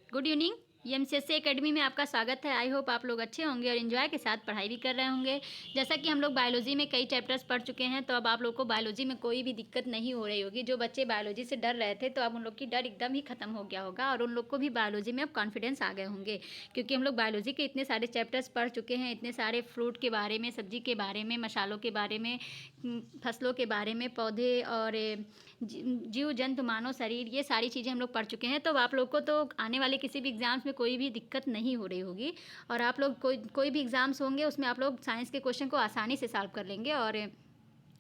Good evening. एमसीएससी academy में आपका स्वागत है। आई होप आप लोग अच्छे होंगे और एंजॉय के साथ पढ़ाई भी कर रहे होंगे। जैसा कि हम लोग बायोलॉजी में कई चैप्टर्स पढ़ चुके हैं, तो अब आप लोग को बायोलॉजी में कोई भी दिक्कत नहीं हो रही होगी। जो बच्चे बायोलॉजी से डर रहे थे, तो अब उन लोग की डर एकदम ही खत्म हो गया होगा और उन लोग को भी बायोलॉजी में अब कॉन्फिडेंस आ गए होंगे, क्योंकि हम लोग बायोलॉजी के इतने सारे चैप्टर्स पढ़ चुके हैं। इतने सारे फ्रूट के बारे में, सब्जी के बारे में, मसालों के बारे में, फसलों के बारे में, पौधे और जीव जंतु, मानव शरीर, ये सारी चीज़ें हम लोग पढ़ चुके हैं। तो आप लोग को तो आने वाले किसी भी एग्ज़ाम्स में कोई भी दिक्कत नहीं हो रही होगी और आप लोग कोई भी एग्ज़ाम्स होंगे उसमें आप लोग साइंस के क्वेश्चन को आसानी से सॉल्व कर लेंगे और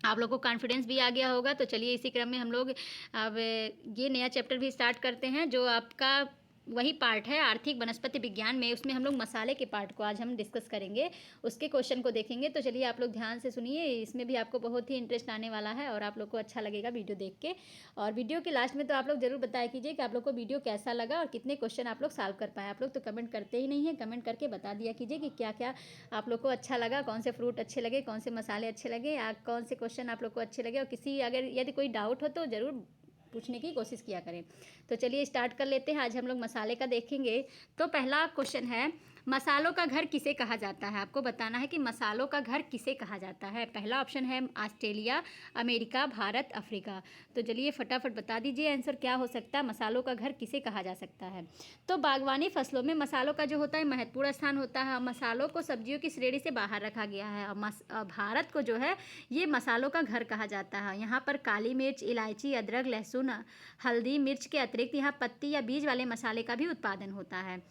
आप लोग को कॉन्फिडेंस भी आ गया होगा। तो चलिए इसी क्रम में हम लोग अब ये नया चैप्टर भी स्टार्ट करते हैं, जो आपका वही पार्ट है आर्थिक वनस्पति विज्ञान में। उसमें हम लोग मसाले के पार्ट को आज हम डिस्कस करेंगे, उसके क्वेश्चन को देखेंगे। तो चलिए आप लोग ध्यान से सुनिए, इसमें भी आपको बहुत ही इंटरेस्ट आने वाला है और आप लोग को अच्छा लगेगा वीडियो देख के। और वीडियो के लास्ट में तो आप लोग जरूर बताया कीजिए कि आप लोग को वीडियो कैसा लगा और कितने क्वेश्चन आप लोग सॉल्व कर पाए। आप लोग तो कमेंट करते ही नहीं है, कमेंट करके बता दिया कीजिए कि क्या क्या आप लोग को अच्छा लगा, कौन से फ्रूट अच्छे लगे, कौन से मसाले अच्छे लगे, या कौन से क्वेश्चन आप लोग को अच्छे लगे। और किसी अगर यदि कोई डाउट हो तो ज़रूर पूछने की कोशिश किया करें। तो चलिए स्टार्ट कर लेते हैं। आज हम लोग मसाले का देखेंगे। तो पहला क्वेश्चन है, मसालों का घर किसे कहा जाता है। आपको बताना है कि मसालों का घर किसे कहा जाता है। पहला ऑप्शन है ऑस्ट्रेलिया, अमेरिका, भारत, अफ्रीका। तो चलिए फटाफट बता दीजिए आंसर क्या हो सकता है, मसालों का घर किसे कहा जा सकता है। तो बागवानी फसलों में मसालों का जो होता है महत्वपूर्ण स्थान होता है। मसालों को सब्जियों की श्रेणी से बाहर रखा गया है और भारत को जो है ये मसालों का घर कहा जाता है। यहाँ पर काली मिर्च, इलायची, अदरक, लहसुन, हल्दी, मिर्च के अतिरिक्त यहाँ पत्ती या बीज वाले मसाले का भी उत्पादन होता है।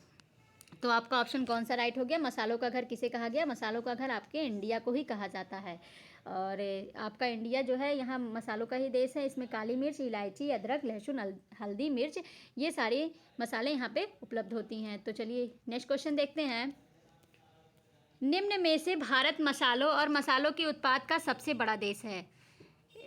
तो आपका ऑप्शन कौन सा राइट हो गया, मसालों का घर किसे कहा गया। मसालों का घर आपके इंडिया को ही कहा जाता है और आपका इंडिया जो है यहाँ मसालों का ही देश है। इसमें काली मिर्च, इलायची, अदरक, लहसुन, हल्दी, मिर्च, ये सारे मसाले यहाँ पे उपलब्ध होती हैं। तो चलिए नेक्स्ट क्वेश्चन देखते हैं। निम्न में से भारत मसालों और मसालों के उत्पाद का सबसे बड़ा देश है।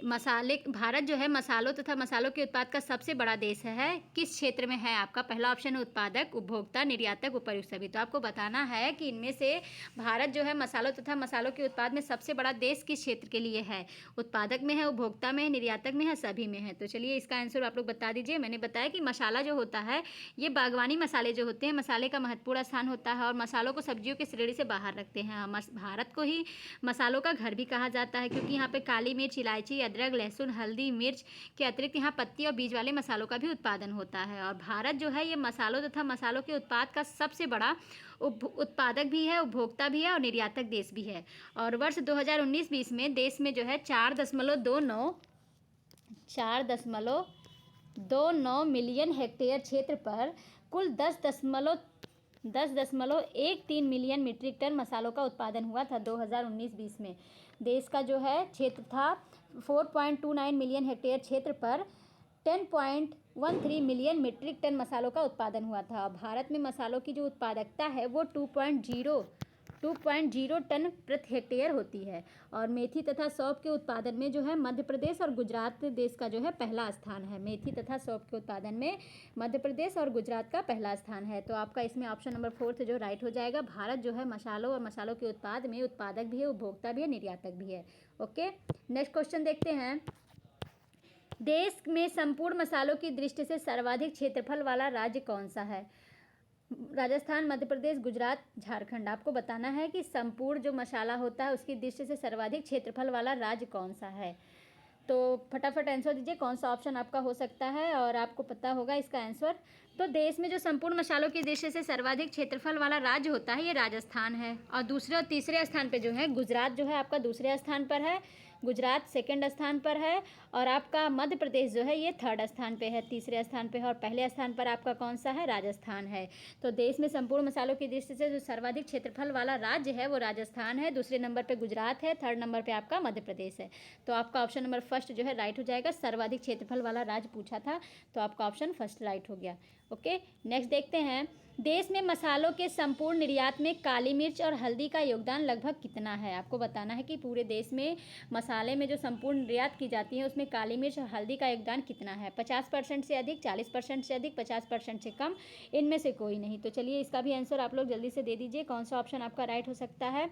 भारत जो है मसालों तथा मसालों के उत्पाद का सबसे बड़ा देश है। किस क्षेत्र में है आपका। पहला ऑप्शन है उत्पादक, उपभोक्ता, निर्यातक, उपर्युक्त सभी। तो आपको बताना है कि इनमें से भारत जो है मसालों तथा मसालों के उत्पाद में सबसे बड़ा देश किस क्षेत्र के लिए है। उत्पादक में है, उपभोक्ता में है, निर्यातक में है, सभी में है। तो चलिए इसका आंसर आप लोग बता दीजिए। मैंने बताया कि मसाला जो होता है ये बागवानी मसाले जो होते हैं, मसाले का महत्वपूर्ण स्थान होता है और मसालों को सब्जियों की श्रेणी से बाहर रखते हैं। भारत को ही मसालों का घर भी कहा जाता है, क्योंकि यहाँ पे काली मिर्च, इलायची, अदरक, लहसुन, हल्दी, मिर्च के अतिरिक्त यहाँ पत्ती और बीज वाले मसालों का भी उत्पादन होता है। और भारत जो है ये मसालों तथा मसालों के उत्पाद का सबसे बड़ा उत्पादक भी है, उपभोक्ता भी है और निर्यातक देश भी है। और वर्ष 2019-20 में देश में जो है 4.29 मिलियन हेक्टेयर क्षेत्र पर कुल 10.13 मिलियन मीट्रिक टन मसालों का उत्पादन हुआ था 2019-20 में। देश का जो है क्षेत्र था 4.29 मिलियन हेक्टेयर क्षेत्र पर 10.13 मिलियन मीट्रिक टन मसालों का उत्पादन हुआ था। भारत में मसालों की जो उत्पादकता है वो 2.0 टन प्रति हेक्टेयर होती है। और मेथी तथा सौंफ के उत्पादन में जो है मध्य प्रदेश और गुजरात देश का जो है पहला स्थान है। मेथी तथा सौंफ के उत्पादन में मध्य प्रदेश और गुजरात का पहला स्थान है। तो आपका इसमें ऑप्शन नंबर 4 जो राइट हो जाएगा। भारत जो है मसालों और मसालों के उत्पाद में उत्पादक भी है, उपभोक्ता भी है, निर्यातक भी है। ओके, नेक्स्ट क्वेश्चन देखते हैं। देश में संपूर्ण मसालों की दृष्टि से सर्वाधिक क्षेत्रफल वाला राज्य कौन सा है। राजस्थान, मध्य प्रदेश, गुजरात, झारखंड। आपको बताना है कि संपूर्ण जो मसाला होता है उसकी दृष्टि से सर्वाधिक क्षेत्रफल वाला राज्य कौन सा है। तो फटाफट आंसर दीजिए कौन सा ऑप्शन आपका हो सकता है और आपको पता होगा इसका आंसर। तो देश में जो संपूर्ण मसालों की दृष्टि से सर्वाधिक क्षेत्रफल वाला राज्य होता है ये राजस्थान है। और दूसरे और तीसरे स्थान पे जो है गुजरात जो है आपका दूसरे स्थान पर है, गुजरात सेकंड स्थान पर है और आपका मध्य प्रदेश जो है ये थर्ड स्थान पे है, तीसरे स्थान पे है। और पहले स्थान पर आपका कौन सा है, राजस्थान है। तो देश में संपूर्ण मसालों की दृष्टि से जो सर्वाधिक क्षेत्रफल वाला राज्य है वो राजस्थान है, दूसरे नंबर पे गुजरात है, थर्ड नंबर पे आपका मध्य प्रदेश है। तो आपका ऑप्शन नंबर फर्स्ट जो है राइट हो जाएगा। सर्वाधिक क्षेत्रफल वाला राज्य पूछा था तो आपका ऑप्शन फर्स्ट राइट हो गया। ओके, नेक्स्ट देखते हैं। देश में मसालों के संपूर्ण निर्यात में काली मिर्च और हल्दी का योगदान लगभग कितना है। आपको बताना है कि पूरे देश में मसाले में जो संपूर्ण निर्यात की जाती है उसमें काली मिर्च और हल्दी का योगदान कितना है। 50% से अधिक, 40% से अधिक, 50% से कम, इनमें से कोई नहीं। तो चलिए इसका भी आंसर आप लोग जल्दी से दे दीजिए कौन सा ऑप्शन आपका राइट हो सकता है।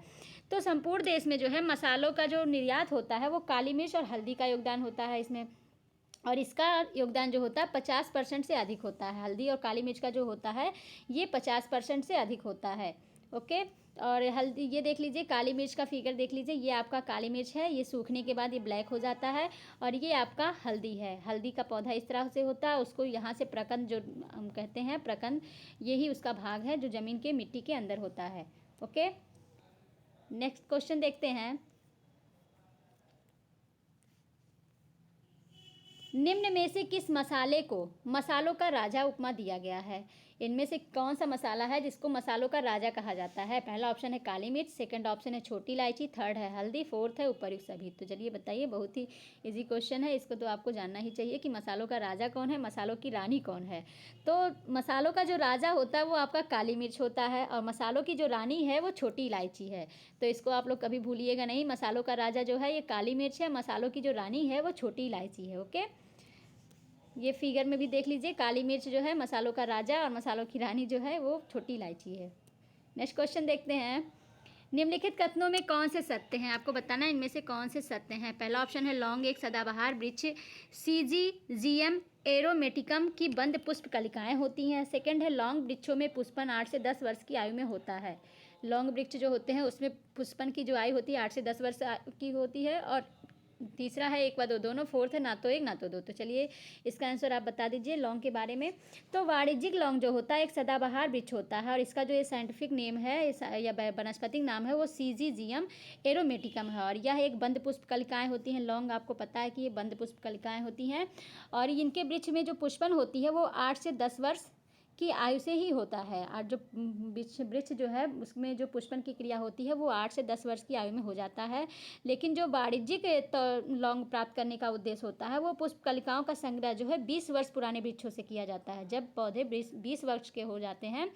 तो संपूर्ण देश में जो है मसालों का जो निर्यात होता है वो काली मिर्च और हल्दी का योगदान होता है इसमें। और इसका योगदान जो होता है 50% से अधिक होता है। हल्दी और काली मिर्च का जो होता है ये 50% से अधिक होता है। ओके, और हल्दी, ये देख लीजिए काली मिर्च का फिगर देख लीजिए, ये आपका काली मिर्च है, ये सूखने के बाद ये ब्लैक हो जाता है, और ये आपका हल्दी है। हल्दी का पौधा इस तरह से होता है, उसको यहाँ से प्रकंद जो हम कहते हैं, प्रकंद यही उसका भाग है जो ज़मीन के मिट्टी के अंदर होता है। ओके, नेक्स्ट क्वेश्चन देखते हैं। निम्न में से किस मसाले को मसालों का राजा उपमा दिया गया है? इनमें से कौन सा मसाला है जिसको मसालों का राजा कहा जाता है? पहला ऑप्शन है काली मिर्च, सेकंड ऑप्शन है छोटी इलायची, थर्ड है हल्दी, फोर्थ है उपर्युक्त सभी। तो चलिए बताइए, बहुत ही इजी क्वेश्चन है, इसको तो आपको जानना ही चाहिए कि मसालों का राजा कौन है, मसालों की रानी कौन है। तो मसालों का जो राजा होता है वो आपका काली मिर्च होता है, और मसालों की जो रानी है वो छोटी इलायची है। तो इसको आप लोग कभी भूलिएगा नहीं, मसालों का राजा जो है ये काली मिर्च है, मसालों की जो रानी है वो छोटी इलायची है। ओके, ये फिगर में भी देख लीजिए, काली मिर्च जो है मसालों का राजा और मसालों की रानी जो है वो छोटी इलायची है। नेक्स्ट क्वेश्चन देखते हैं। निम्नलिखित कथनों में कौन से सत्य हैं? आपको बताना है इनमें से कौन से सत्य हैं। पहला ऑप्शन है लौंग एक सदाबहार वृक्ष सीजीजियम एरोमेटिकम की बंद पुष्प कलिकाएं होती हैं। सेकंड है लौंग वृक्षों में पुष्पन 8 से 10 वर्ष की आयु में होता है। लौंग वृक्ष जो होते हैं उसमें पुष्पन की जो आयु होती है 8 से 10 वर्ष की होती है। और तीसरा है एक व दो दोनों, फोर्थ है ना तो एक ना तो दो। तो चलिए इसका आंसर आप बता दीजिए लौंग के बारे में। तो वाणिज्यिक लौंग जो होता है एक सदाबहार वृक्ष होता है, और इसका जो ये साइंटिफिक नेम है या वनस्पतिक नाम है वो सीजीजियम एरोमेटिकम है, और यह एक बंद पुष्प कलिकाएँ होती हैं। लौंग आपको पता है कि ये बंद पुष्प कलिकाएँ होती हैं, और इनके वृक्ष में जो पुष्पन होती है वो 8 से 10 वर्ष की आयु से ही होता है। और जो वृक्ष जो है उसमें जो पुष्पन की क्रिया होती है वो 8 से 10 वर्ष की आयु में हो जाता है। लेकिन जो वाणिज्यिक लौंग प्राप्त करने का उद्देश्य होता है वो पुष्प कलिकाओं का संग्रह जो है 20 वर्ष पुराने वृक्षों से किया जाता है। जब पौधे 20 वर्ष के हो जाते हैं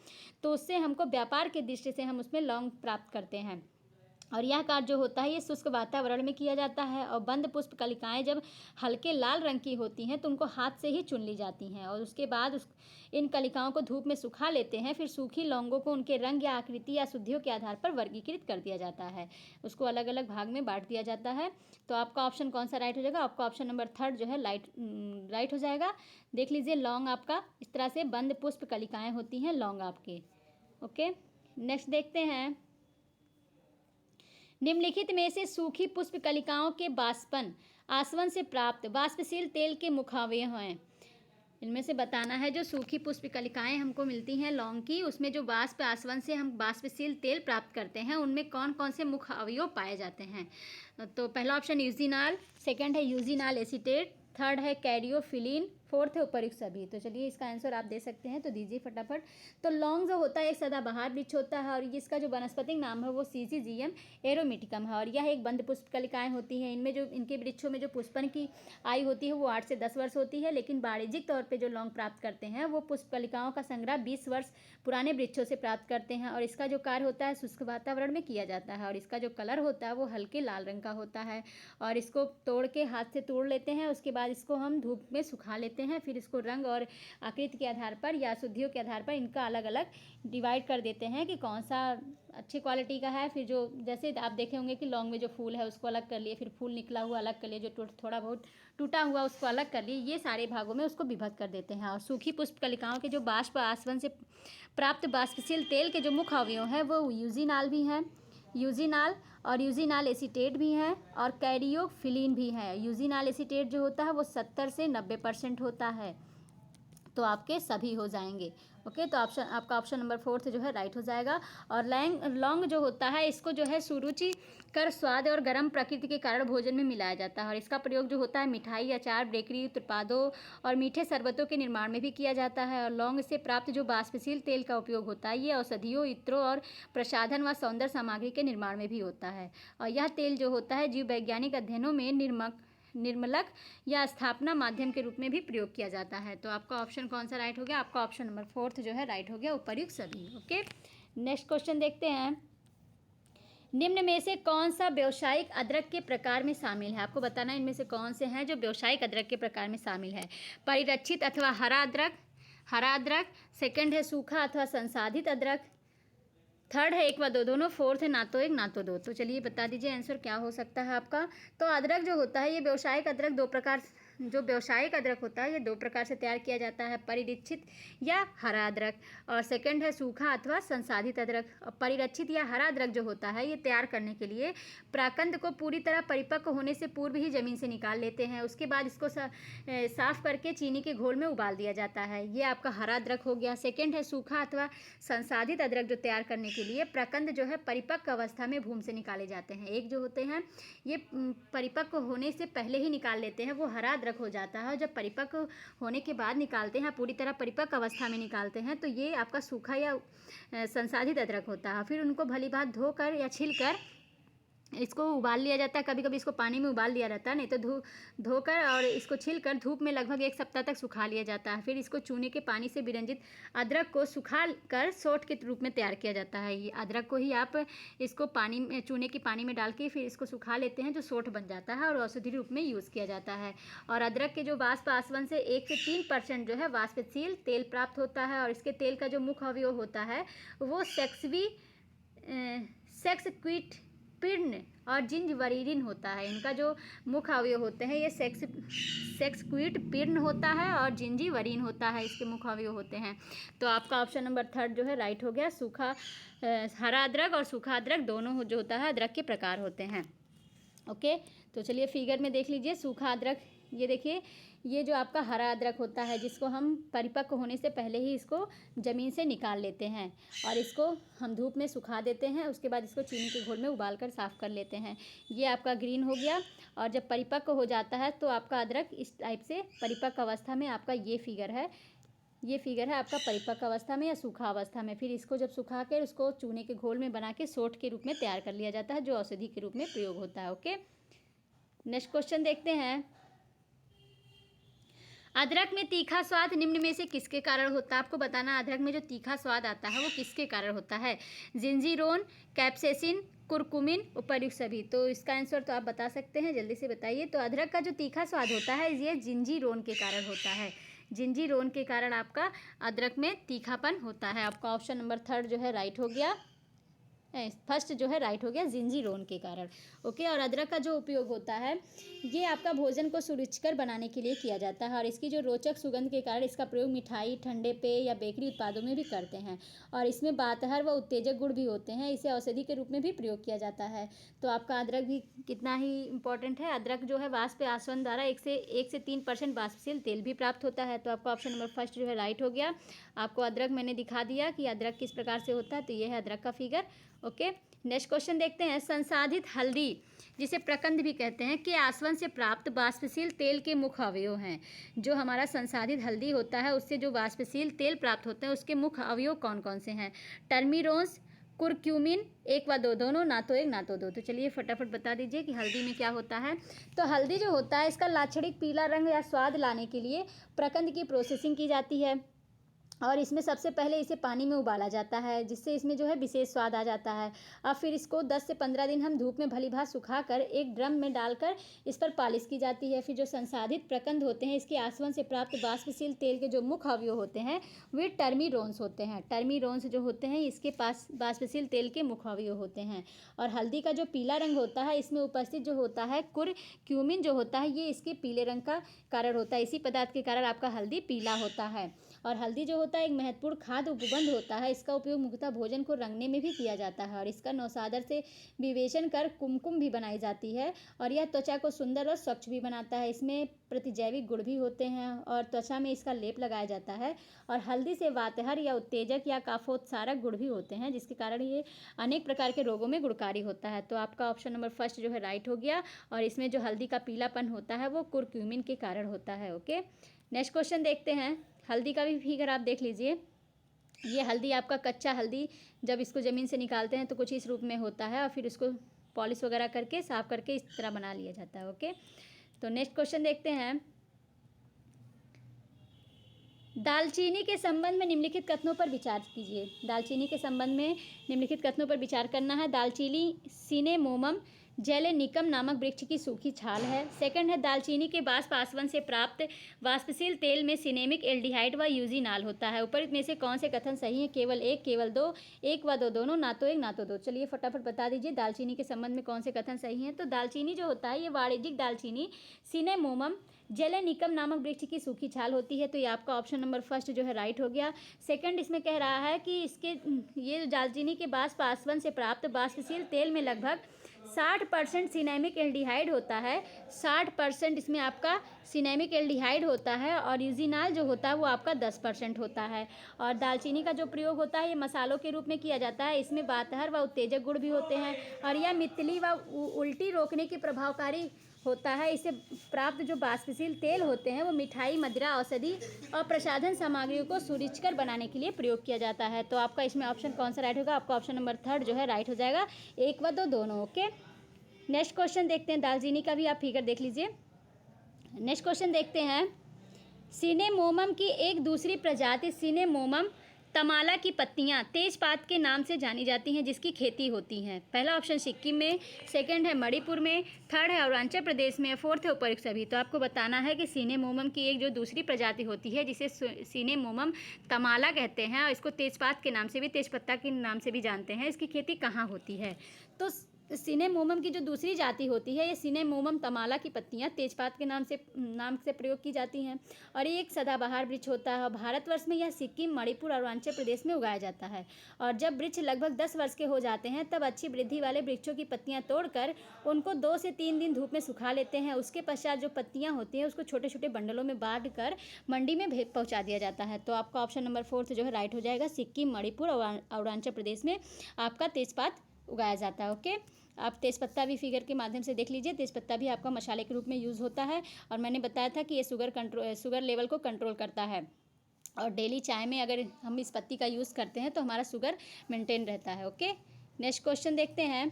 तो उससे हमको व्यापार की दृष्टि से हम उसमें लौंग प्राप्त करते हैं, और यह कार्य जो होता है ये शुष्क वातावरण में किया जाता है। और बंद पुष्प कलिकाएँ जब हल्के लाल रंग की होती हैं तो उनको हाथ से ही चुन ली जाती हैं, और उसके बाद इन कलिकाओं को धूप में सुखा लेते हैं। फिर सूखी लौंगों को उनके रंग या आकृति या शुद्धियों के आधार पर वर्गीकृत कर दिया जाता है, उसको अलग अलग भाग में बांट दिया जाता है। तो आपका ऑप्शन कौन सा राइट हो जाएगा? आपका ऑप्शन नंबर थर्ड जो है राइट हो जाएगा। देख लीजिए लौंग आपका इस तरह से बंद पुष्प कलिकाएँ होती हैं लौंग आपके। ओके, नेक्स्ट देखते हैं। निम्नलिखित में से सूखी पुष्प कलिकाओं के बाष्पन आसवन से प्राप्त वाष्पशील तेल के मुखावयव हैं। इनमें से बताना है जो सूखी पुष्प कलिकाएं हमको मिलती हैं लौंग की, उसमें जो वाष्प आसवन से हम वाष्पशील तेल प्राप्त करते हैं उनमें कौन कौन से मुख्य अवयव पाए जाते हैं? तो पहला ऑप्शन यूजिनाल, सेकंड है यूजिनाल एसीटेट, थर्ड है कैरियोफिलिन, फोर्थ है उपर्युक्त सभी। तो चलिए इसका आंसर आप दे सकते हैं, तो दीजिए फटाफट। तो लौंग जो होता है एक सदाबहार वृक्ष होता है, और इसका जो वनस्पतिक नाम है वो सीजीजियम एरोमेटिकम है, और यह एक बंद पुष्प कलिकाएँ होती हैं। इनमें जो इनके वृक्षों में जो पुष्पन की आयु होती है वो 8 से 10 वर्ष होती है। लेकिन वाणिज्यिक तौर पर जो लौंग प्राप्त करते हैं वो पुष्प कलिकाओं का संग्रह 20 वर्ष पुराने वृक्षों से प्राप्त करते हैं, और इसका जो कार्य होता है शुष्क वातावरण में किया जाता है, और इसका जो कलर होता है वो हल्के लाल रंग का होता है। और इसको तोड़ के हाथ से तोड़ लेते हैं, उसके बाद इसको हम धूप में सुखा लेते हैं। फिर इसको रंग और आकृति के आधार पर या शुद्धियों के आधार पर इनका अलग अलग डिवाइड कर देते हैं कि कौन सा अच्छी क्वालिटी का है। फिर जो जैसे आप देखे होंगे कि लौंग में जो फूल है उसको अलग कर लिए, फिर फूल निकला हुआ अलग कर लिए, जो थोड़ा बहुत टूटा हुआ उसको अलग कर लिए, ये सारे भागों में उसको विभक्त कर देते हैं। और सूखी पुष्प कलिकाओं के जो बाष्प आसवन से प्राप्त वाष्पशील तेल के जो मुख्य अवयव हैं वो यूजिनाल भी हैं, यूजिनाल और यूजिनाल एसीटेट भी हैं, और कैरियोफिलिन भी है। यूजिनाल एसीटेट जो होता है वो 70 से 90% होता है, तो आपके सभी हो जाएंगे। ओके, तो आपका ऑप्शन नंबर फोर्थ जो है राइट हो जाएगा। और लौंग जो होता है इसको जो है सुरुचिकर स्वाद और गर्म प्रकृति के कारण भोजन में मिलाया जाता है, और इसका प्रयोग जो होता है मिठाई, अचार, बेकरी उत्पादों और मीठे शरबतों के निर्माण में भी किया जाता है। और लौंग से प्राप्त जो वाष्पशील तेल का उपयोग होता है ये औषधियों, इत्रों और प्रसाधन व सौंदर्य सामग्री के निर्माण में भी होता है। और यह तेल जो होता है जीव वैज्ञानिक अध्ययनों में निर्मलक या स्थापना माध्यम के रूप में भी प्रयोग किया जाता है। तो आपका ऑप्शन कौन सा राइट हो गया? आपका ऑप्शन नंबर फोर्थ जो है राइट हो गया, उपर्युक्त सभी। ओके, नेक्स्ट क्वेश्चन देखते हैं। निम्न में से कौन सा व्यावसायिक अदरक के प्रकार में शामिल है? आपको बताना है इनमें से कौन से हैं जो व्यावसायिक अदरक के प्रकार में शामिल है। परिरक्षित अथवा हरा अदरक, सेकंड है सूखा अथवा संसाधित अदरक, थर्ड है एक व दो दोनों, फोर्थ है ना तो एक ना तो दो। तो चलिए बता दीजिए आंसर क्या हो सकता है आपका। तो अदरक जो होता है ये व्यावसायिक अदरक जो व्यावसायिक अदरक होता है ये 2 प्रकार से तैयार किया जाता है, परिरक्षित या हरा अदरक। और सेकंड है सूखा अथवा संसाधित अदरक। और परिरक्षित या हरा अदरक जो होता है ये तैयार करने के लिए प्राकंद को पूरी तरह परिपक्व होने से पूर्व ही ज़मीन से निकाल लेते हैं। उसके बाद इसको साफ़ करके चीनी के घोल में उबाल दिया जाता है। ये आपका हरा अदरक हो गया। सेकेंड है सूखा अथवा संसाधित अदरक, जो तैयार करने के लिए प्रकंद जो है परिपक्व अवस्था में भूमि से निकाले जाते हैं। एक जो होते हैं ये परिपक्व होने से पहले ही निकाल लेते हैं, वो हरा अदरक हो जाता है। जब परिपक्व होने के बाद निकालते हैं, पूरी तरह परिपक्व अवस्था में निकालते हैं, तो ये आपका सूखा या संसाधित अदरक होता है। फिर उनको भली भांति धोकर या छिलकर इसको उबाल लिया जाता है। कभी कभी इसको पानी में उबाल दिया जाता है, नहीं तो धोकर और इसको छिलकर धूप में लगभग 1 सप्ताह तक सुखा लिया जाता है। फिर इसको चूने के पानी से विरंजित अदरक को सुखा कर सोंठ के रूप में तैयार किया जाता है। ये अदरक को ही आप इसको पानी में, चूने के पानी में डाल के फिर इसको सुखा लेते हैं, जो सोंठ बन जाता है और औषधि रूप में यूज़ किया जाता है। और अदरक के जो वाष्प आसवन से 1 से 3% जो है वाष्पशील तेल प्राप्त होता है। और इसके तेल का जो मुख्य अवयव होता है वो सेक्सक्वीट पिर्ण और जिंजवरीन होता है। इनका जो मुख्य अवयव होते हैं ये सेक्सक्वीट पिर्ण होता है और जिंजीवरीन होता है, इसके मुख्य अवयव होते हैं। तो आपका ऑप्शन नंबर 3 जो है राइट हो गया। सूखा हरा अदरक और सूखा अदरक दोनों जो होता है अदरक के प्रकार होते हैं। ओके, तो चलिए फिगर में देख लीजिए सूखा अदरक। ये देखिए, ये जो आपका हरा अदरक होता है जिसको हम परिपक्व होने से पहले ही इसको ज़मीन से निकाल लेते हैं और इसको हम धूप में सुखा देते हैं। उसके बाद इसको चीनी के घोल में उबाल कर साफ़ कर लेते हैं। ये आपका ग्रीन हो गया। और जब परिपक्व हो जाता है तो आपका अदरक इस टाइप से परिपक्व अवस्था में आपका ये फिगर है। ये फिगर है आपका परिपक्व अवस्था में या सूखा अवस्था में। फिर इसको जब सुखा कर उसको चूने के घोल में बना के सोंठ के रूप में तैयार कर लिया जाता है, जो औषधि के रूप में प्रयोग होता है। ओके, नेक्स्ट क्वेश्चन देखते हैं। अदरक में तीखा स्वाद निम्न में से किसके कारण होता है? आपको बताना अदरक में जो तीखा स्वाद आता है वो किसके कारण होता है? जिंजीरोन, कैप्सेसिन, कुरकुमिन, उपर्युक्त सभी। तो इसका आंसर तो आप बता सकते हैं, जल्दी से बताइए। तो अदरक का जो तीखा स्वाद होता है ये जिंजीरोन के कारण होता है। जिंजीरोन के कारण आपका अदरक में तीखापन होता है। आपका ऑप्शन नंबर 3 जो है राइट हो गया। फर्स्ट जो है राइट हो गया, जिंजीरोन के कारण। ओके, और अदरक का जो उपयोग होता है ये आपका भोजन को सुरुचिकर बनाने के लिए किया जाता है। और इसकी जो रोचक सुगंध के कारण इसका प्रयोग मिठाई, ठंडे पेय या बेकरी उत्पादों में भी करते हैं। और इसमें बातहर व उत्तेजक गुण भी होते हैं। इसे औषधि के रूप में भी प्रयोग किया जाता है। तो आपका अदरक भी कितना ही इंपॉर्टेंट है। अदरक जो है वाष्प आसवन द्वारा 1 से 3% वाष्पशील तेल भी प्राप्त होता है। तो आपका ऑप्शन नंबर 1 जो है राइट हो गया। आपको अदरक मैंने दिखा दिया कि अदरक किस प्रकार से होता है। तो ये है अदरक का फिगर। ओके, नेक्स्ट क्वेश्चन देखते हैं। संसाधित हल्दी, जिसे प्रकंद भी कहते हैं, के आसवन से प्राप्त वाष्पशील तेल के मुख्य अवयव हैं। जो हमारा संसाधित हल्दी होता है उससे जो वाष्पशील तेल प्राप्त होते हैं उसके मुख्य अवयव कौन कौन से हैं? टर्मिरोन्स, कुरक्यूमिन, 1 व 2 दोनों, ना तो 1 ना तो 2। तो चलिए फटाफट बता दीजिए कि हल्दी में क्या होता है। तो हल्दी जो होता है इसका लाक्षणिक पीला रंग या स्वाद लाने के लिए प्रकंद की प्रोसेसिंग की जाती है। और इसमें सबसे पहले इसे पानी में उबाला जाता है, जिससे इसमें जो है विशेष स्वाद आ जाता है। अब फिर इसको 10 से 15 दिन हम धूप में भली भांति सुखाकर एक ड्रम में डालकर इस पर पालिश की जाती है। फिर जो संसाधित प्रकंद होते हैं इसके आसवन से प्राप्त वाष्पशील तेल के जो मुख्य अवयव होते हैं वे टर्मिरोन्स होते हैं। टर्मिरोन्स जो होते हैं इसके पास वाष्पशील तेल के मुख्य अवयव होते हैं। और हल्दी का जो पीला रंग होता है इसमें उपस्थित जो होता है कुरक्यूमिन जो होता है ये इसके पीले रंग का कारण होता है। इसी पदार्थ के कारण आपका हल्दी पीला होता है। और हल्दी जो होता है एक महत्वपूर्ण खाद्य उपबंध होता है। इसका उपयोग मुख्यतः भोजन को रंगने में भी किया जाता है। और इसका नौसादर से विवेचन कर कुमकुम भी बनाई जाती है। और यह त्वचा को सुंदर और स्वच्छ भी बनाता है। इसमें प्रतिजैविक गुण भी होते हैं और त्वचा में इसका लेप लगाया जाता है। और हल्दी से वातहर या उत्तेजक या काफोत्सारक गुण भी होते हैं, जिसके कारण ये अनेक प्रकार के रोगों में गुणकारी होता है। तो आपका ऑप्शन नंबर 1 जो है राइट हो गया। और इसमें जो हल्दी का पीलापन होता है वो कुरक्यूमिन के कारण होता है। ओके, नेक्स्ट क्वेश्चन देखते हैं। हल्दी का भी फिगर आप देख लीजिए। ये हल्दी आपका कच्चा हल्दी जब इसको ज़मीन से निकालते हैं तो कुछ इस रूप में होता है और फिर उसको पॉलिश वगैरह करके साफ़ करके इस तरह बना लिया जाता है। ओके, तो नेक्स्ट क्वेश्चन देखते हैं। दालचीनी के संबंध में निम्नलिखित कथनों पर विचार कीजिए। दालचीनी के संबंध में निम्नलिखित कथनों पर विचार करना है। दालचीनी सिनेमोमम जेलेनिकम नामक वृक्ष की सूखी छाल है। सेकंड है दालचीनी के वाष्प आसवन से प्राप्त वाष्पशील तेल में सिनेमिक एल्डिहाइड व यूजिनाल होता है। ऊपर में से कौन से कथन सही है? केवल 1, केवल 2, 1 व 2 दोनों, ना तो 1 ना तो 2। चलिए फटाफट बता दीजिए दालचीनी के संबंध में कौन से कथन सही हैं। तो दालचीनी जो होता है ये वाणिज्यिक दालचीनी सिनेमोमम जेलेनिकम नामक वृक्ष की सूखी छाल होती है। तो ये आपका ऑप्शन नंबर फर्स्ट जो है राइट हो गया। सेकंड इसमें कह रहा है कि इसके ये दालचीनी के पासवन से प्राप्त वाष्पशील तेल में लगभग 60% सिनेमिक एल्डिहाइड होता है। 60% इसमें आपका सिनेमिक एल्डिहाइड होता है और यूजिनाल जो होता है वो आपका 10% होता है। और दालचीनी का जो प्रयोग होता है ये मसालों के रूप में किया जाता है। इसमें बातहर व उत्तेजक गुण भी होते हैं और यह मितली व उल्टी रोकने के प्रभावकारी होता है। इससे प्राप्त जो वाष्पशील तेल होते हैं वो मिठाई, मदिरा, औषधि और प्रसाधन सामग्रियों को सुरुचिकर बनाने के लिए प्रयोग किया जाता है। तो आपका इसमें ऑप्शन कौन सा राइट होगा? आपका ऑप्शन नंबर थर्ड जो है राइट हो जाएगा। 1 व 2 दोनों। ओके, नेक्स्ट क्वेश्चन देखते हैं। दालचीनी का भी आप फिगर देख लीजिए। नेक्स्ट क्वेश्चन देखते हैं। सिनेमोमम की एक दूसरी प्रजाति सिनेमोमम तमाला की पत्तियां तेजपात के नाम से जानी जाती हैं, जिसकी खेती होती है। पहला ऑप्शन सिक्किम में, सेकंड है मणिपुर में, थर्ड है अरुणाचल प्रदेश में, फोर्थ है उपर्युक्त सभी। तो आपको बताना है कि सिनेमोमम की एक जो दूसरी प्रजाति होती है जिसे सिनेमोमम तमाला कहते हैं और इसको तेजपात के नाम से भी, तेजपत्ता के नाम से भी जानते हैं, इसकी खेती कहाँ होती है? तो सिनेमोमम की जो दूसरी जाति होती है ये सिनेमोमम तमाला की पत्तियां तेजपात के नाम से प्रयोग की जाती हैं और ये एक सदाबहार वृक्ष होता है। और भारतवर्ष में यह सिक्किम, मणिपुर और अरुणाचल प्रदेश में उगाया जाता है। और जब वृक्ष लगभग 10 वर्ष के हो जाते हैं तब अच्छी वृद्धि वाले वृक्षों की पत्तियां तोड़कर उनको 2 से 3 दिन धूप में सुखा लेते हैं। उसके पश्चात जो पत्तियां होती हैं उसको छोटे छोटे बंडलों में बांट कर मंडी में पहुँचा दिया जाता है। तो आपका ऑप्शन नंबर 4 जो है राइट हो जाएगा। सिक्किम, मणिपुर और अरुणाचल प्रदेश में आपका तेजपात उगाया जाता है। ओके, आप तेज़पत्ता भी फिगर के माध्यम से देख लीजिए। तेज़पत्ता भी आपका मसाले के रूप में यूज़ होता है और मैंने बताया था कि ये शुगर लेवल को कंट्रोल करता है और डेली चाय में अगर हम इस पत्ती का यूज़ करते हैं तो हमारा शुगर मेंटेन रहता है। ओके, नेक्स्ट क्वेश्चन देखते हैं।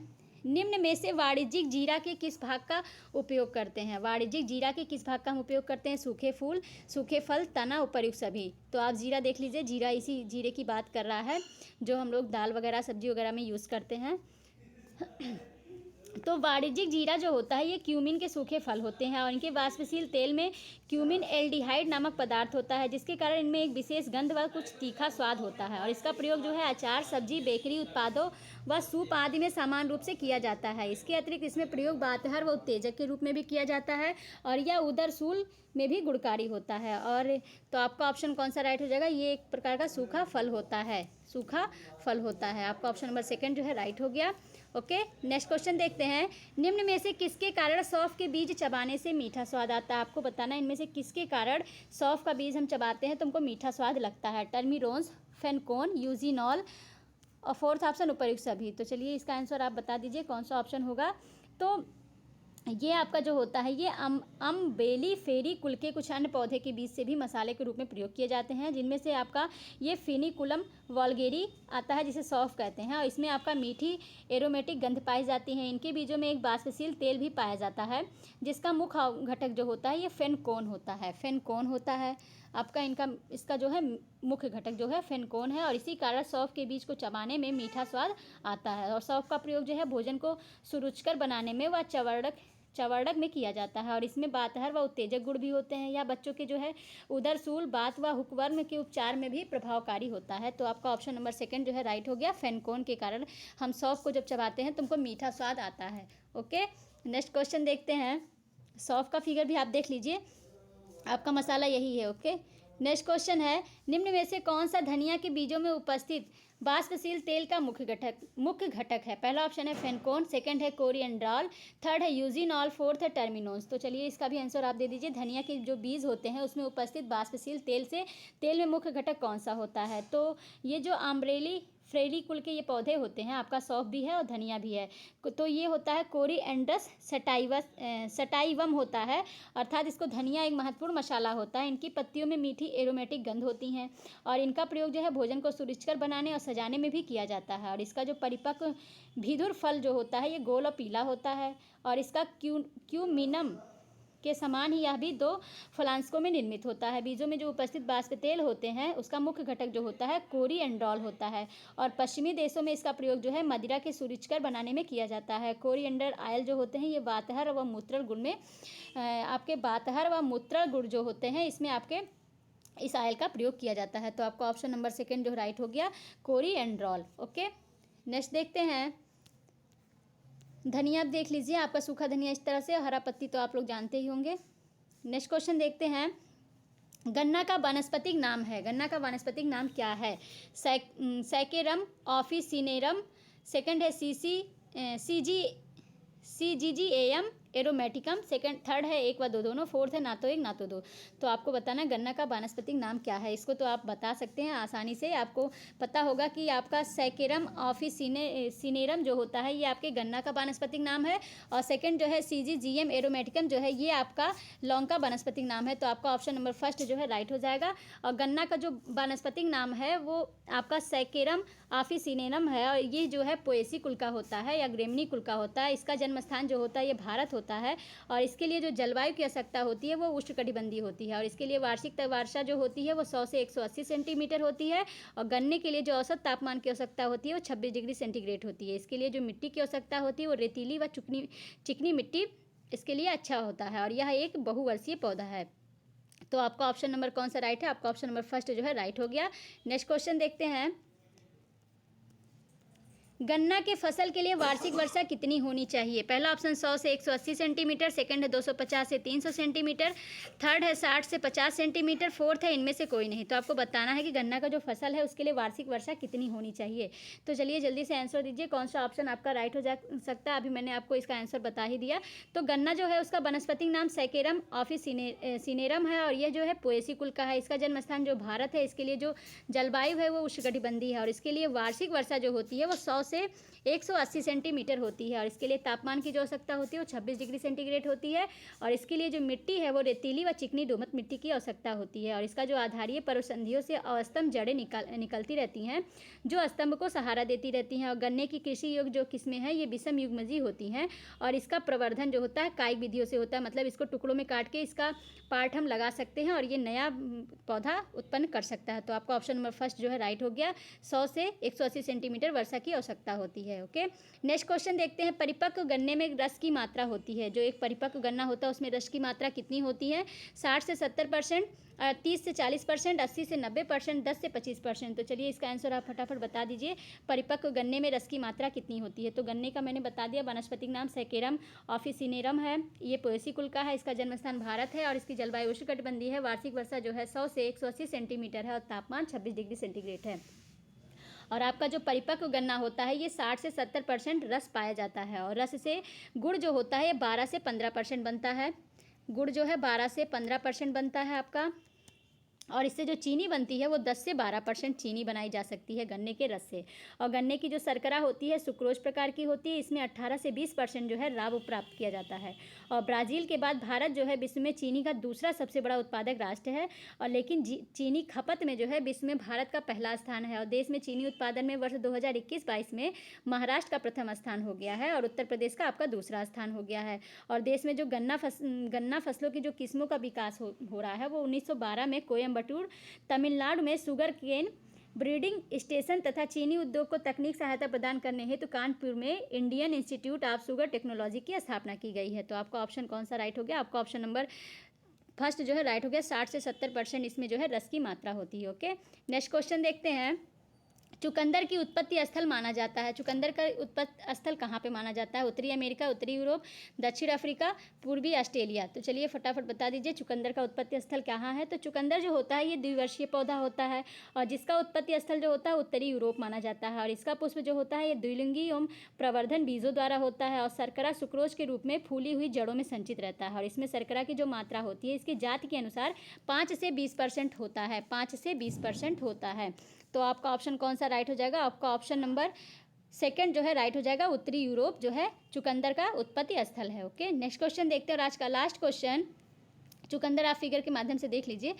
निम्न में से वाणिज्यिक जीरा के किस भाग का उपयोग करते हैं? वाणिज्यिक जीरा के किस भाग का हम उपयोग करते हैं? सूखे फूल, सूखे फल, तना, उपर्युक्त सभी। तो आप जीरा देख लीजिए। जीरा इसी जीरे की बात कर रहा है जो हम लोग दाल वगैरह, सब्जी वगैरह में यूज़ करते हैं। तो वाणिज्यिक जीरा जो होता है ये क्यूमिन के सूखे फल होते हैं और इनके वाष्पशील तेल में क्यूमिन एल्डिहाइड नामक पदार्थ होता है, जिसके कारण इनमें एक विशेष गंध व कुछ तीखा स्वाद होता है। और इसका प्रयोग जो है अचार, सब्जी, बेकरी उत्पादों व सूप आदि में समान रूप से किया जाता है। इसके अतिरिक्त इसमें प्रयोग बातहर व उत्तेजक के रूप में भी किया जाता है और यह उदरसूल में भी गुणकारी होता है। और तो आपका ऑप्शन कौन सा राइट हो जाएगा? ये एक प्रकार का सूखा फल होता है, सूखा फल होता है। आपका ऑप्शन नंबर 2 जो है राइट हो गया। ओके, नेक्स्ट क्वेश्चन देखते हैं। निम्न में से किसके कारण सौंफ के बीज चबाने से मीठा स्वाद आता है? आपको बताना है इनमें से किसके कारण सौंफ का बीज हम चबाते हैं तो हमको मीठा स्वाद लगता है। टर्मिरोन्स, फेनकोन, यूजिनॉल और फोर्थ ऑप्शन उपर्युक्त सभी। तो चलिए इसका आंसर आप बता दीजिए कौन सा ऑप्शन होगा। तो ये आपका जो होता है ये अम्बेली फेरी कुल के कुछ अन्य पौधे के बीज से भी मसाले के रूप में प्रयोग किए जाते हैं, जिनमें से आपका ये फिनिकुलम वॉल्गेरी आता है जिसे सौंफ कहते हैं और इसमें आपका मीठी एरोमेटिक गंध पाई जाती है। इनके बीजों में एक वाष्पशील तेल भी पाया जाता है जिसका मुख्य घटक जो होता है ये फेनकोन होता है। फेनकोन होता है आपका इसका जो है मुख्य घटक जो है फेनकोन है और इसी कारण सौंफ के बीज को चबाने में मीठा स्वाद आता है। और सौंफ का प्रयोग जो है भोजन को सुरुचिकर बनाने में व चवर्णक में किया जाता है और इसमें बातहर व उत्तेजक गुण भी होते हैं। या बच्चों के जो है उदरसूल, बात व हुकवर्म के उपचार में भी प्रभावकारी होता है। तो आपका ऑप्शन नंबर 2 जो है राइट हो गया। फेनकोन के कारण हम सौंफ को जब चबाते हैं तो हमको मीठा स्वाद आता है। ओके, नेक्स्ट क्वेश्चन देखते हैं। सौंफ का फिगर भी आप देख लीजिए, आपका मसाला यही है। ओके, नेक्स्ट क्वेश्चन है। निम्न में से कौन सा धनिया के बीजों में उपस्थित वाष्पशील तेल का मुख्य घटक है? पहला ऑप्शन है फेनकोन, सेकंड है कोरिएंड्रॉल, थर्ड है यूजिनॉल, फोर्थ है टर्मिनोन्स। तो चलिए इसका भी आंसर आप दे दीजिए। धनिया के जो बीज होते हैं उसमें उपस्थित वाष्पशील तेल में मुख्य घटक कौन सा होता है? तो ये जो आम्ब्रेली फ्रेली कुल के ये पौधे होते हैं, आपका सौंफ भी है और धनिया भी है, तो ये होता है कोरिएंड्रस सटाइवम होता है, अर्थात इसको धनिया एक महत्वपूर्ण मसाला होता है। इनकी पत्तियों में मीठी एरोमेटिक गंध होती हैं और इनका प्रयोग जो है भोजन को सुरुचिकर बनाने और सजाने में भी किया जाता है। और इसका जो परिपक्व भीधुर फल जो होता है ये गोल और पीला होता है और इसका क्यूमिनम के समान ही यह भी 2 फलांशकों में निर्मित होता है। बीजों में जो उपस्थित वाष्प तेल होते हैं उसका मुख्य घटक जो होता है कोरिएंड्रॉल होता है और पश्चिमी देशों में इसका प्रयोग जो है मदिरा के सुरुचिकर बनाने में किया जाता है। कोरिएंडर आयल जो होते हैं ये वातहर व मूत्रल गुण में आपके वातहर व मूत्रल गुण जो होते हैं इसमें आपके इस आयल का प्रयोग किया जाता है। तो आपका ऑप्शन नंबर 2 जो राइट हो गया, कोरिएंड्रॉल। ओके, नेक्स्ट देखते हैं। धनिया आप देख लीजिए, आपका सूखा धनिया इस तरह से, हरा पत्ती तो आप लोग जानते ही होंगे। नेक्स्ट क्वेश्चन देखते हैं, गन्ना का वानस्पतिक नाम है, गन्ना का वानस्पतिक नाम क्या है? सैकेरम ऑफिसिनेरम, सेकंड है सीजीजीएम एरोमेटिकम, सेकंड थर्ड है एक व दो दोनों, फोर्थ है ना तो एक ना तो दो। तो आपको बताना गन्ना का वानस्पतिक नाम क्या है। इसको तो आप बता सकते हैं आसानी से, आपको पता होगा कि आपका सैकेरम ऑफिसिनेरम जो होता है ये आपके गन्ना का वानस्पतिक नाम है, और सेकंड जो है सीजीजीएम एरोमेटिकम जो है ये आपका लौंग का वानस्पतिक नाम है। तो आपका ऑप्शन नंबर फर्स्ट जो है राइट हो जाएगा। और गन्ना का जो वानस्पतिक नाम है वो आपका सैकेरम ऑफिसिनेरम है, और ये जो है पोएसी कुल का होता है या ग्रेमनी कुल का होता है। इसका जन्म स्थान जो होता है ये भारत होता है, और इसके लिए जो जलवायु की आवश्यकता होती है वो उष्णकटिबंधीय होती है, और इसके लिए वार्षिक वर्षा जो होती है वो 100 से 180 सेंटीमीटर होती है। और गन्ने के लिए जो औसत तापमान की आवश्यकता होती है वो 26 डिग्री सेंटीग्रेड होती है। इसके लिए जो मिट्टी की आवश्यकता होती है वो रेतीली व चिकनी मिट्टी इसके लिए अच्छा होता है, और यह एक बहुवर्षीय पौधा है। तो आपका ऑप्शन नंबर कौन सा राइट है? आपका ऑप्शन नंबर फर्स्ट जो है राइट हो गया। नेक्स्ट क्वेश्चन देखते हैं, गन्ना के फसल के लिए वार्षिक वर्षा कितनी होनी चाहिए? पहला ऑप्शन 100 से 180 सेंटीमीटर, सेकंड है 250 से 300 सेंटीमीटर, थर्ड है 60 से 50 सेंटीमीटर, फोर्थ है इनमें से कोई नहीं। तो आपको बताना है कि गन्ना का जो फसल है उसके लिए वार्षिक वर्षा कितनी होनी चाहिए। तो चलिए जल्दी से आंसर दीजिए, कौन सा ऑप्शन आपका राइट हो जा सकता है। अभी मैंने आपको इसका आंसर बता ही दिया। तो गन्ना जो है उसका वनस्पतिक नाम सैकेरम ऑफिसिनेरम है, और यह जो है पोएसी कुल का है। इसका जन्म स्थान जो भारत है, इसके लिए जो जलवायु है वो उष्णकटिबंधीय है, और इसके लिए वार्षिक वर्षा जो होती है वो 100 से 180 सेंटीमीटर होती है, और इसके लिए तापमान की जो आवश्यकता होती है वो 26 डिग्री सेंटीग्रेड होती है, और इसके लिए जो मिट्टी है वो रेतीली व चिकनी दोमट मिट्टी की आवश्यकता होती है, और इसका जो आधारीय पर्वसंधियों से अस्तंभ जड़ें निकलती रहती हैं जो स्तंभ को सहारा देती रहती हैं। और गन्ने की कृषि योग्य जो किस्में हैं ये विषम युग्मजी होती हैं, और इसका प्रवर्धन जो होता है कायिक विधियों से होता है, मतलब इसको टुकड़ों में काट के इसका पार्ट हम लगा सकते हैं और ये नया पौधा उत्पन्न कर सकता है। तो आपका ऑप्शन नंबर फर्स्ट जो है राइट हो गया। 100 से 180 सेंटीमीटर वर्षा की आवश्यकता होती है। ओके, नेक्स्ट क्वेश्चन देखते हैं, परिपक्व गन्ने में रस की मात्रा होती है, जो एक परिपक्व गन्ना होता है उसमें रस की मात्रा कितनी होती है? 60 से 70%, 30 से 40%, 80 से 90%, 10 से 25%। तो चलिए इसका आंसर आप फटाफट बता दीजिए, परिपक्व गन्ने में रस की मात्रा कितनी होती है? तो गन्ने का मैंने बता दिया, वनस्पतिक नाम सैकेरम ऑफिसिनेरम है, ये पोएसी कुल का है, इसका जन्म स्थान भारत है, और इसकी जलवायु उष्णकटिबंधीय है। वार्षिक वर्षा जो है 100 से 180 सेंटीमीटर है, और तापमान 26 डिग्री सेंटीग्रेड है। और आपका जो परिपक्व गन्ना होता है ये 60 से 70% रस पाया जाता है, और रस से गुड़ जो होता है ये 12 से 15% बनता है। गुड़ जो है 12 से 15% बनता है आपका, और इससे जो चीनी बनती है वो 10 से 12% चीनी बनाई जा सकती है गन्ने के रस से। और गन्ने की जो शर्करा होती है सुक्रोज प्रकार की होती है, इसमें 18 से 20% जो है लाभ प्राप्त किया जाता है। और ब्राज़ील के बाद भारत जो है विश्व में चीनी का दूसरा सबसे बड़ा उत्पादक राष्ट्र है, और लेकिन चीनी खपत में जो है विश्व में भारत का पहला स्थान है। और देश में चीनी उत्पादन में वर्ष 2021-22 में महाराष्ट्र का प्रथम स्थान हो गया है, और उत्तर प्रदेश का आपका दूसरा स्थान हो गया है। और देश में जो गन्ना फसलों की जो किस्मों का विकास हो रहा है वो 1912 में कोयम्बटूर तमिलनाडु में शुगर केन ब्रीडिंग स्टेशन तथा चीनी उद्योग को तकनीक सहायता प्रदान करने हेतु कानपुर में Indian institute of sugar technology की स्थापना की गई है। तो आपका ऑप्शन कौन सा राइट हो गया? आपका ऑप्शन नंबर फर्स्ट जो है राइट हो गया। 60 से 70% इसमें जो है रस की मात्रा होती है। ओके, नेक्स्ट क्वेश्चन देखते हैं, चुकंदर की उत्पत्ति स्थल माना जाता है, चुकंदर का उत्पत्ति स्थल कहाँ पे माना जाता है? उत्तरी अमेरिका, उत्तरी यूरोप, दक्षिण अफ्रीका, पूर्वी ऑस्ट्रेलिया। तो चलिए फटाफट बता दीजिए चुकंदर का उत्पत्ति स्थल कहाँ है। तो चुकंदर जो होता है ये द्विवर्षीय पौधा होता है, और जिसका उत्पत्ति स्थल जो होता है उत्तरी यूरोप माना जाता है, और इसका पुष्प जो होता है ये द्विलिंगी एवं प्रवर्धन बीजों द्वारा होता है, और शर्करा सुक्रोज के रूप में फूली हुई जड़ों में संचित रहता है। और इसमें शर्करा की जो मात्रा होती है इसकी जाति के अनुसार 5 से 20% होता है, 5 से 20% होता है। तो आपका ऑप्शन कौन सा राइट हो जाएगा? आपका ऑप्शन नंबर सेकंड जो है राइट हो जाएगा। उत्तरी यूरोप जो है चुकंदर का उत्पत्ति स्थल है। ओके, नेक्स्ट क्वेश्चन देखते हैं, और आज का लास्ट क्वेश्चन चुकंदर आप फिगर के माध्यम से देख लीजिए।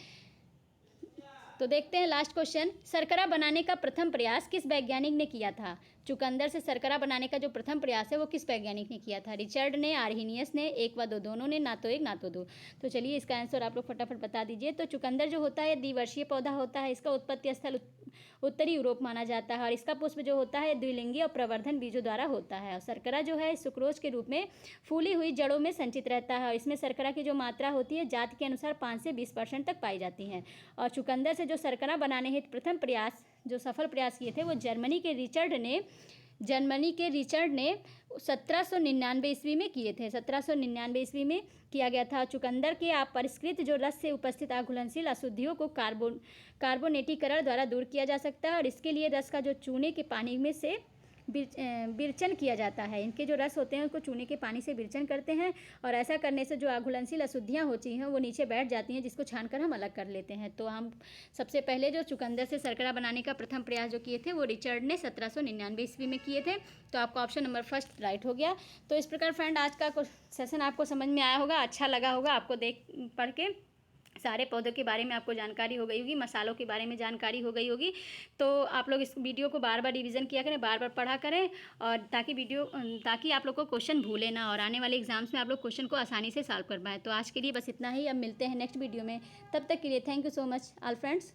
तो देखते हैं लास्ट क्वेश्चन, शर्करा बनाने का प्रथम प्रयास किस वैज्ञानिक ने किया था? चुकंदर से शर्करा बनाने का जो प्रथम प्रयास है वो किस वैज्ञानिक ने किया था? रिचर्ड ने, आर्हीनियस ने, एक व दो दोनों ने, ना तो एक ना तो दो। तो चलिए इसका आंसर आप लोग फटाफट बता दीजिए। तो चुकंदर जो होता है द्विवर्षीय पौधा होता है, इसका उत्पत्ति स्थल उत्तरी यूरोप माना जाता है, और इसका पुष्प जो होता है द्विलिंगी और प्रवर्धन बीजों द्वारा होता है। और शर्करा जो है सुक्रोज के रूप में फूली हुई जड़ों में संचित रहता है, और इसमें शर्करा की जो मात्रा होती है जाति के अनुसार 5 से 20% तक पाई जाती हैं। और चुकंदर से जो शर्करा बनाने हेतु प्रथम प्रयास जो सफल प्रयास किए थे वो जर्मनी के रिचर्ड ने जर्मनी के रिचर्ड ने 1799 ईस्वी में किए थे। 1799 ईस्वी में किया गया था। चुकंदर के अपरिष्कृत जो रस से उपस्थित अघुलनशील अशुद्धियों को कार्बोनेटीकरण द्वारा दूर किया जा सकता है और इसके लिए रस का जो चूने के पानी में से विरचन किया जाता है। इनके जो रस होते हैं उसको चूने के पानी से विरचन करते हैं और ऐसा करने से जो अघुलनशील अशुद्धियाँ होती हैं वो नीचे बैठ जाती हैं, जिसको छानकर हम अलग कर लेते हैं। तो हम सबसे पहले जो चुकंदर से शर्करा बनाने का प्रथम प्रयास जो किए थे वो रिचर्ड ने 1799 ईस्वी में किए थे। तो आपका ऑप्शन नंबर फर्स्ट राइट हो गया। तो इस प्रकार फ्रेंड आज का सेशन आपको समझ में आया होगा, अच्छा लगा होगा आपको देख पढ़ के। सारे पौधों के बारे में आपको जानकारी हो गई होगी, मसालों के बारे में जानकारी हो गई होगी। तो आप लोग इस वीडियो को बार बार रिवीजन किया करें, बार बार पढ़ा करें और ताकि आप लोग को क्वेश्चन भूले ना और आने वाले एग्जाम्स में आप लोग क्वेश्चन को आसानी से सॉल्व कर पाएँ। तो आज के लिए बस इतना ही, अब मिलते हैं नेक्स्ट वीडियो में। तब तक के लिए thank you so much all friends.